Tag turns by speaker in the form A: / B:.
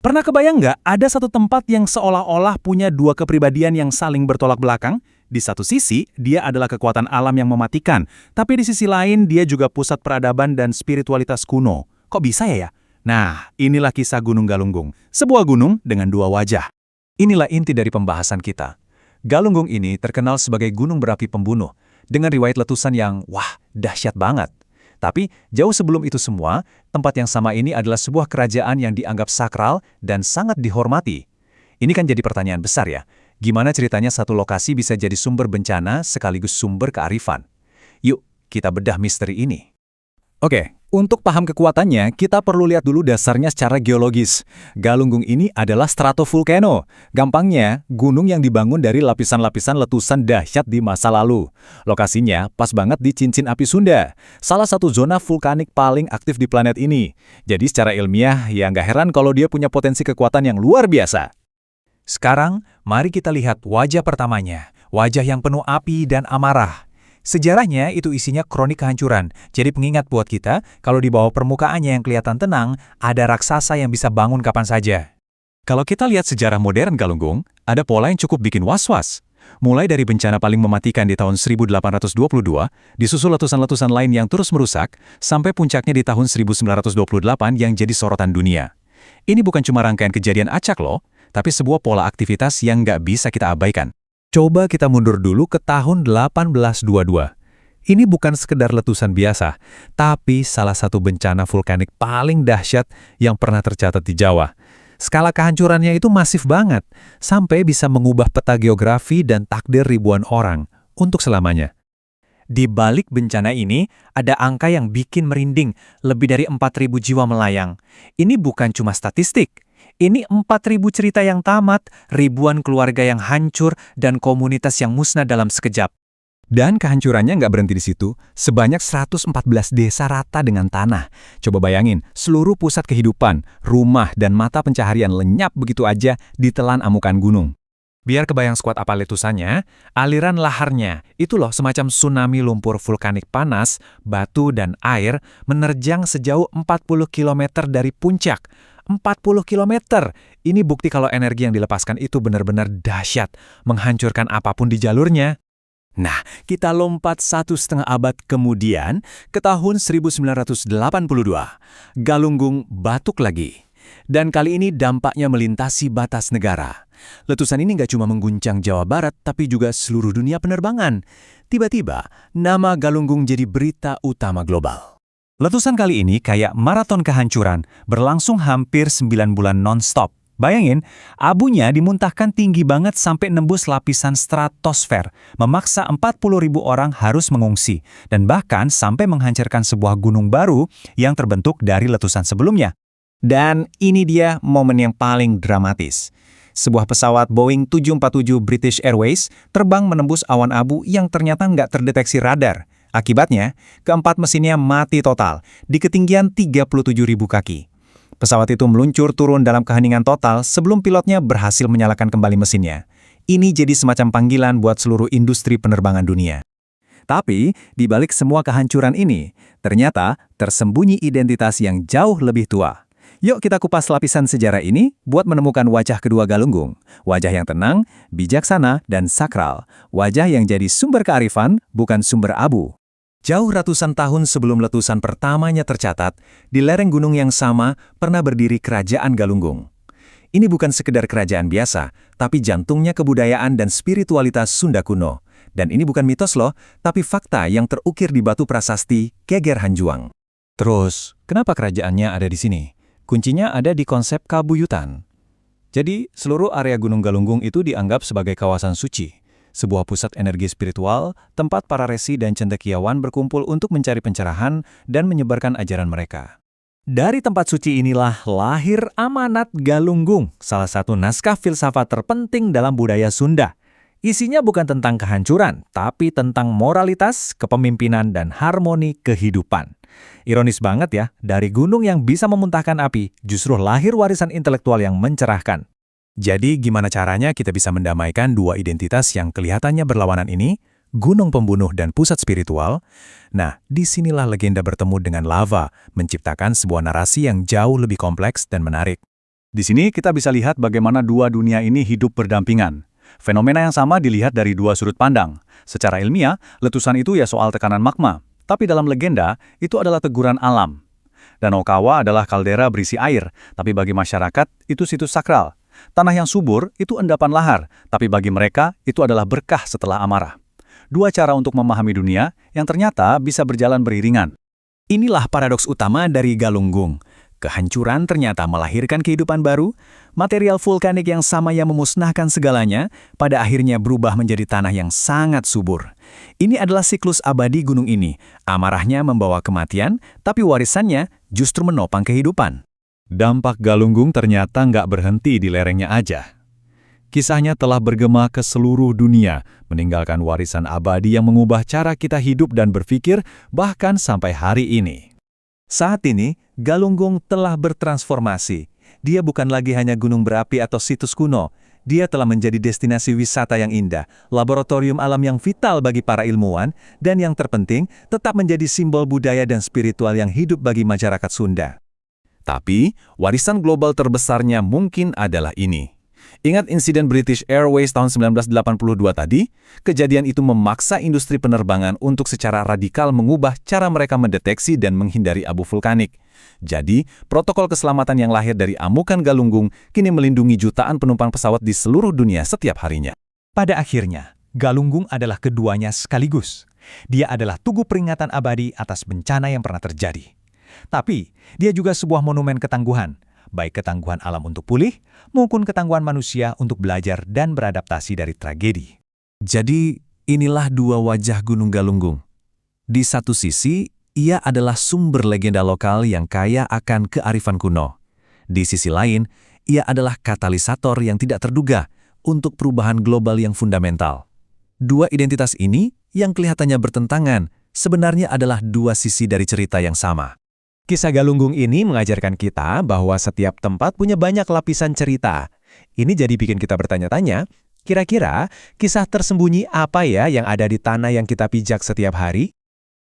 A: Pernah kebayang nggak ada satu tempat yang seolah-olah punya dua kepribadian yang saling bertolak belakang? Di satu sisi, dia adalah kekuatan alam yang mematikan, tapi di sisi lain dia juga pusat peradaban dan spiritualitas kuno. Kok bisa ya? Nah, inilah kisah Gunung Galunggung, sebuah gunung dengan dua wajah.
B: Inilah inti dari pembahasan kita. Galunggung ini terkenal sebagai gunung berapi pembunuh, dengan riwayat letusan yang, dahsyat banget. Tapi, jauh sebelum itu semua, tempat yang sama ini adalah sebuah kerajaan yang dianggap sakral dan sangat dihormati. Ini kan jadi pertanyaan besar ya, gimana ceritanya satu lokasi bisa jadi sumber bencana sekaligus sumber kearifan? Yuk, kita bedah misteri ini. Oke, untuk paham kekuatannya, kita perlu lihat dulu dasarnya secara geologis. Galunggung ini adalah stratovolcano. Gampangnya, gunung yang dibangun dari lapisan-lapisan letusan dahsyat di masa lalu. Lokasinya pas banget di cincin api Sunda, salah satu zona vulkanik paling aktif di planet ini. Jadi secara ilmiah, ya nggak heran kalau dia punya potensi kekuatan yang luar biasa. Sekarang, mari kita lihat wajah pertamanya. Wajah yang penuh api dan amarah. Sejarahnya itu isinya kronik kehancuran, jadi pengingat buat kita kalau di bawah permukaannya yang kelihatan tenang, ada raksasa yang bisa bangun kapan saja. Kalau kita lihat sejarah modern Galunggung, ada pola yang cukup bikin was-was. Mulai dari bencana paling mematikan di tahun 1822, disusul letusan-letusan lain yang terus merusak, sampai puncaknya di tahun 1928 yang jadi sorotan dunia. Ini bukan cuma rangkaian kejadian acak loh, tapi sebuah pola aktivitas yang nggak bisa kita abaikan. Coba kita mundur dulu ke tahun 1822. Ini bukan sekedar letusan biasa, tapi salah satu bencana vulkanik paling dahsyat yang pernah tercatat di Jawa. Skala kehancurannya itu masif banget, sampai bisa mengubah peta geografi dan takdir ribuan orang untuk selamanya. Di balik bencana ini, ada angka yang bikin merinding, lebih dari 4.000 jiwa melayang. Ini bukan cuma statistik. Ini 4.000 cerita yang tamat, ribuan keluarga yang hancur, dan komunitas yang musnah dalam sekejap. Dan kehancurannya nggak berhenti di situ, sebanyak 114 desa rata dengan tanah. Coba bayangin, seluruh pusat kehidupan, rumah, dan mata pencaharian lenyap begitu aja ditelan amukan gunung. Biar kebayang sekuat apa letusannya, aliran laharnya, itu loh semacam tsunami lumpur vulkanik panas, batu, dan air menerjang sejauh 40 km dari puncak. 40 km. Ini bukti kalau energi yang dilepaskan itu benar-benar dahsyat, menghancurkan apapun di jalurnya. Nah, kita lompat 1,5 abad kemudian ke tahun 1982. Galunggung batuk lagi. Dan kali ini dampaknya melintasi batas negara. Letusan ini nggak cuma mengguncang Jawa Barat, tapi juga seluruh dunia penerbangan. Tiba-tiba, nama Galunggung jadi berita utama global. Letusan kali ini kayak maraton kehancuran, berlangsung hampir 9 bulan non-stop. Bayangin, abunya dimuntahkan tinggi banget sampai nembus lapisan stratosfer, memaksa 40.000 orang harus mengungsi, dan bahkan sampai menghancurkan sebuah gunung baru yang terbentuk dari letusan sebelumnya. Dan ini dia momen yang paling dramatis. Sebuah pesawat Boeing 747 British Airways terbang menembus awan abu yang ternyata nggak terdeteksi radar. Akibatnya, keempat mesinnya mati total di ketinggian 37.000 kaki. Pesawat itu meluncur turun dalam keheningan total sebelum pilotnya berhasil menyalakan kembali mesinnya. Ini jadi semacam panggilan buat seluruh industri penerbangan dunia. Tapi, di balik semua kehancuran ini, ternyata tersembunyi identitas yang jauh lebih tua. Yuk kita kupas lapisan sejarah ini buat menemukan wajah kedua Galunggung. Wajah yang tenang, bijaksana, dan sakral. Wajah yang jadi sumber kearifan, bukan sumber abu. Jauh ratusan tahun sebelum letusan pertamanya tercatat, di lereng gunung yang sama pernah berdiri kerajaan Galunggung. Ini bukan sekedar kerajaan biasa, tapi jantungnya kebudayaan dan spiritualitas Sunda kuno. Dan ini bukan mitos loh, tapi fakta yang terukir di batu prasasti Keger Hanjuang. Terus, kenapa kerajaannya ada di sini? Kuncinya ada di konsep kabuyutan. Jadi, seluruh area Gunung Galunggung itu dianggap sebagai kawasan suci. Sebuah pusat energi spiritual, tempat para resi dan cendekiawan berkumpul untuk mencari pencerahan dan menyebarkan ajaran mereka. Dari tempat suci inilah lahir Amanat Galunggung, salah satu naskah filsafat terpenting dalam budaya Sunda. Isinya bukan tentang kehancuran, tapi tentang moralitas, kepemimpinan, dan harmoni kehidupan. Ironis banget ya, dari gunung yang bisa memuntahkan api, justru lahir warisan intelektual yang mencerahkan. Jadi gimana caranya kita bisa mendamaikan dua identitas yang kelihatannya berlawanan ini, gunung pembunuh dan pusat spiritual? Nah, disinilah legenda bertemu dengan lava, menciptakan sebuah narasi yang jauh lebih kompleks dan menarik.
A: Di sini kita bisa lihat bagaimana dua dunia ini hidup berdampingan. Fenomena yang sama dilihat dari dua sudut pandang. Secara ilmiah, letusan itu ya soal tekanan magma. Tapi dalam legenda, itu adalah teguran alam. Danau Kawah adalah kaldera berisi air, tapi bagi masyarakat, itu situs sakral. Tanah yang subur, itu endapan lahar, tapi bagi mereka, itu adalah berkah setelah amarah. Dua cara untuk memahami dunia yang ternyata bisa berjalan beriringan.
B: Inilah paradoks utama dari Galunggung. Kehancuran ternyata melahirkan kehidupan baru, material vulkanik yang sama yang memusnahkan segalanya, pada akhirnya berubah menjadi tanah yang sangat subur. Ini adalah siklus abadi gunung ini. Amarahnya membawa kematian, tapi warisannya justru menopang kehidupan.
A: Dampak Galunggung ternyata nggak berhenti di lerengnya aja. Kisahnya telah bergema ke seluruh dunia, meninggalkan warisan abadi yang mengubah cara kita hidup dan berpikir, bahkan sampai hari ini.
B: Saat ini, Galunggung telah bertransformasi. Dia bukan lagi hanya gunung berapi atau situs kuno. Dia telah menjadi destinasi wisata yang indah, laboratorium alam yang vital bagi para ilmuwan, dan yang terpenting, tetap menjadi simbol budaya dan spiritual yang hidup bagi masyarakat Sunda.
A: Tapi, warisan global terbesarnya mungkin adalah ini. Ingat insiden British Airways tahun 1982 tadi? Kejadian itu memaksa industri penerbangan untuk secara radikal mengubah cara mereka mendeteksi dan menghindari abu vulkanik. Jadi, protokol keselamatan yang lahir dari amukan Galunggung kini melindungi jutaan penumpang pesawat di seluruh dunia setiap harinya.
B: Pada akhirnya, Galunggung adalah keduanya sekaligus. Dia adalah tugu peringatan abadi atas bencana yang pernah terjadi. Tapi, dia juga sebuah monumen ketangguhan, baik ketangguhan alam untuk pulih, maupun ketangguhan manusia untuk belajar dan beradaptasi dari tragedi.
A: Jadi, inilah dua wajah Gunung Galunggung. Di satu sisi, ia adalah sumber legenda lokal yang kaya akan kearifan kuno. Di sisi lain, ia adalah katalisator yang tidak terduga untuk perubahan global yang fundamental. Dua identitas ini, yang kelihatannya bertentangan, sebenarnya adalah dua sisi dari cerita yang sama.
B: Kisah Galunggung ini mengajarkan kita bahwa setiap tempat punya banyak lapisan cerita. Ini jadi bikin kita bertanya-tanya, kira-kira kisah tersembunyi apa ya yang ada di tanah yang kita pijak setiap hari?